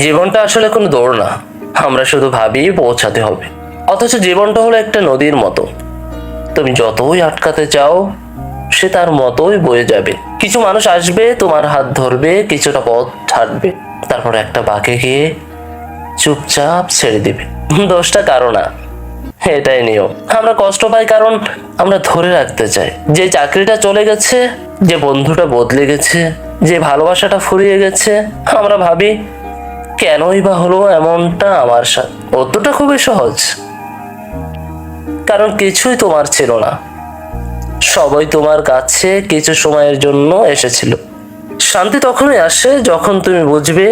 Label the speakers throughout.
Speaker 1: জীবনটা আসলে কোনো দৌড় না, আমরা শুধু ভাবি পৌঁছাতে হবে। অথচ জীবনটা হলো একটা নদীর মতো, তুমি যতই আটকাতে চাও সে তার মতোই বয়ে যাবে। কিছু মানুষ আসবে, তোমার হাত ধরবে, কিছুটা পথ হাঁটবে, তারপর একটা বাঁকে গিয়ে চুপচাপ ছেড়ে দিবে। দোষটা কারো না, এটাই নিয়ম। আমরা কষ্ট পাই কারণ আমরা ধরে রাখতে চাই। যে চাকরিটা চলে গেছে, যে বন্ধুটা বদলে গেছে, যে ভালোবাসাটা ফুরিয়ে গেছে, আমরা ভাবি কেনই বা হলো এমনটা আমার সাথে। উত্তরটা খুবই সহজ, কারণ কিছুই তোমার ছিল না, সবাই তোমার কাছে কিছু সময়ের জন্য এসেছিল। শান্তি তখনই আসে যখন তুমি বুঝবে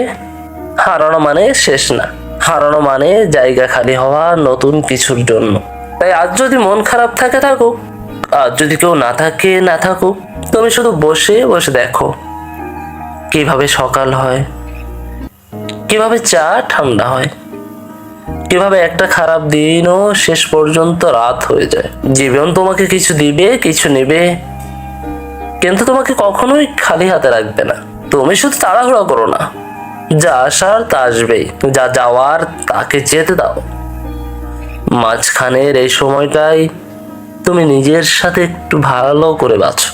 Speaker 1: হারানো মানে শেষ না, হারানো মানে জায়গা খালি হওয়া নতুন কিছুর জন্য। তাই আজ যদি মন খারাপ থাকে থাকুক, আজ যদি কেউ না থাকে না থাকুক, তুমি শুধু বসে বসে দেখো কিভাবে সকাল হয়, কিভাবে চা ঠান্ডা হয়, কিভাবে একটা খারাপ দিনও শেষ পর্যন্ত রাত হয়ে যায়। জীবন তোমাকে কিছু দিবে, কিছু নেবে, কিন্তু তোমাকে কখনোই খালি হাতে রাখবে না। তুমি শুধু তাড়াহুড়া করো না, যা আসার তা আসবেই, যা যাওয়ার তাকে যেতে দাও। মাঝখানের এই সময়টাই তুমি নিজের সাথে একটু ভালো করে বাঁচো।